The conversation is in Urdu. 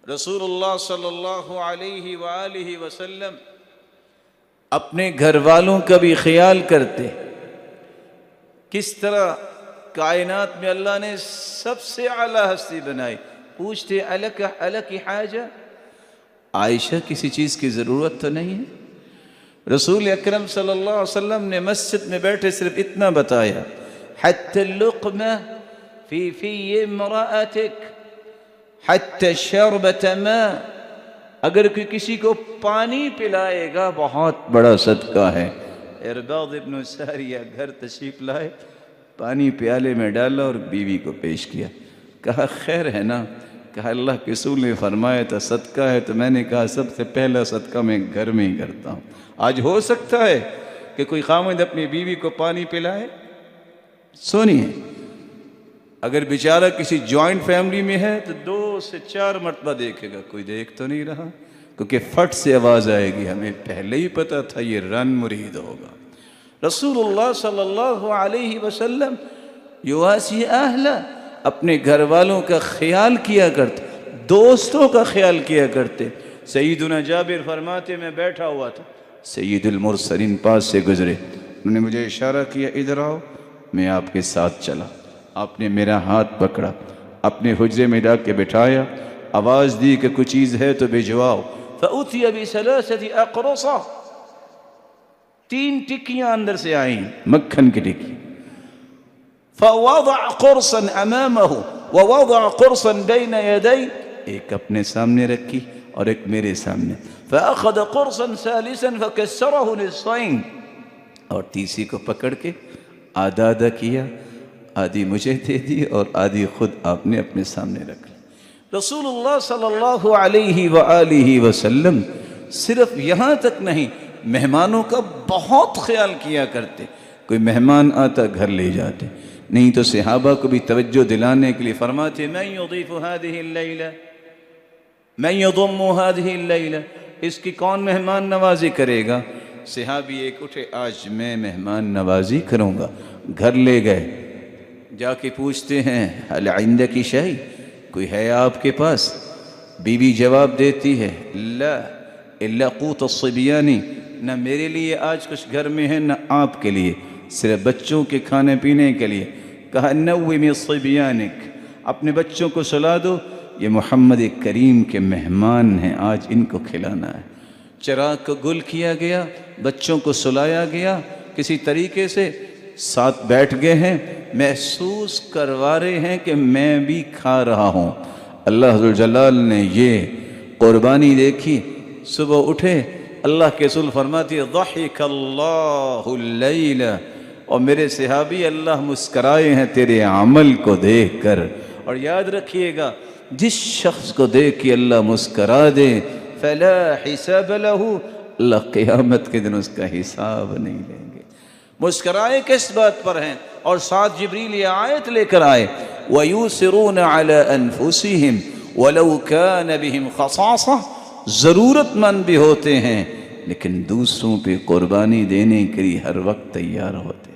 رسول اللہ صلی اللہ علیہ وآلہ وسلم اپنے گھر والوں کا بھی خیال کرتے. کس طرح کائنات میں اللہ نے سب سے اعلیٰ ہستی بنائی. پوچھتے الک حاجہ، عائشہ کسی چیز کی ضرورت تو نہیں ہے؟ رسول اکرم صلی اللہ علیہ وسلم نے مسجد میں بیٹھے صرف اتنا بتایا، حتی اللقمہ فی فی امرأتک حتی شربت ماء. اگر کوئی کسی کو پانی پلائے گا بہت بڑا صدقہ ہے. ارباض ابن ساریہ گھر تشریف لائے، پانی پیالے میں ڈالا اور بیوی کو پیش کیا. کہا خیر ہے نا؟ کہا اللہ کے رسول نے فرمایا تھا صدقہ ہے، تو میں نے کہا سب سے پہلا صدقہ میں گھر میں ہی کرتا ہوں. آج ہو سکتا ہے کہ کوئی خاوند اپنی بیوی کو پانی پلائے؟ سنیے، اگر بیچارہ کسی جوائنٹ فیملی میں ہے تو 2 سے 4 مرتبہ دیکھے گا، کوئی دیکھ تو نہیں رہا، کیونکہ فٹ سے آواز آئے گی. ہمیں پہلے ہی پتا تھا یہ رن مرید ہوگا. رسول اللہ صلی اللہ علیہ وسلم یواسی اہلہ، اپنے گھر والوں کا خیال کیا کرتے، دوستوں کا خیال کیا کرتے. سیدنا جابر فرماتے میں بیٹھا ہوا تھا، سید المرسلین پاس سے گزرے، انہوں نے مجھے اشارہ کیا ادھر آؤ. میں آپ کے ساتھ چلا. آپ نے میرا ہاتھ پکڑا، اپنے حجرے میں لا کے بٹھایا، آواز دی کہ کوئی چیز ہے تو بھجواؤ. فأتي بثلاثة أقرصة، 3 ٹکیاں اندر سے آئیں، مکھن کی ٹکی. فوضع قرصا أمامه ووضع قرصا بين يديه، ایک اپنے سامنے رکھی اور ایک میرے سامنے. فأخذ قرصا ثالثا فكسره نصفين، اور تیسری کو پکڑ کے آدھا آدھا کیا، آدھی مجھے دے دی اور آدھی خود آپ نے اپنے سامنے رکھ لی. رسول اللہ صلی اللہ علیہ وآلہ وسلم صرف یہاں تک نہیں، مہمانوں کا بہت خیال کیا کرتے. کوئی مہمان آتا گھر لے جاتے، نہیں تو صحابہ کو بھی توجہ دلانے کے لیے فرماتے من یضیف هذه الليلہ، من یضم هذه الليلہ، اس کی کون مہمان نوازی کرے گا؟ صحابی ایک اٹھے، آج میں مہمان نوازی کروں گا. گھر لے گئے، جا کے پوچھتے ہیں هل عندک شیء، کوئی ہے آپ کے پاس؟ بیوی جواب دیتی ہے لا الا قوت الصبیان، نہ میرے لیے آج کچھ گھر میں ہے نہ آپ کے لیے، صرف بچوں کے کھانے پینے کے لیے. کہا نومی صبیانک، اپنے بچوں کو سلا دو، یہ محمد کریم کے مہمان ہیں، آج ان کو کھلانا ہے. چراغ کو گل کیا گیا، بچوں کو سلایا گیا، کسی طریقے سے ساتھ بیٹھ گئے ہیں، محسوس کروا رہے ہیں کہ میں بھی کھا رہا ہوں. اللہ ذوالجلال نے یہ قربانی دیکھی. صبح اٹھے، اللہ کے رسول فرماتی ضحک اللہ اللیل، اور میرے صحابی اللہ مسکرائے ہیں تیرے عمل کو دیکھ کر. اور یاد رکھیے گا، جس شخص کو دیکھ کے اللہ مسکرا دے فلا حساب لہ، اللہ قیامت کے دن اس کا حساب نہیں لیں گے. مسکرائے کس بات پر ہیں؟ اور ساتھ جبریل یہ آیت لے کر آئے وَيُوسِرُونَ عَلَىٰ أَنفُسِهِمْ وَلَوْ كَانَ بِهِمْ خَصَاصَةٌ، ضرورت مند بھی ہوتے ہیں لیکن دوسروں پہ قربانی دینے کے لیے ہر وقت تیار ہوتے ہیں.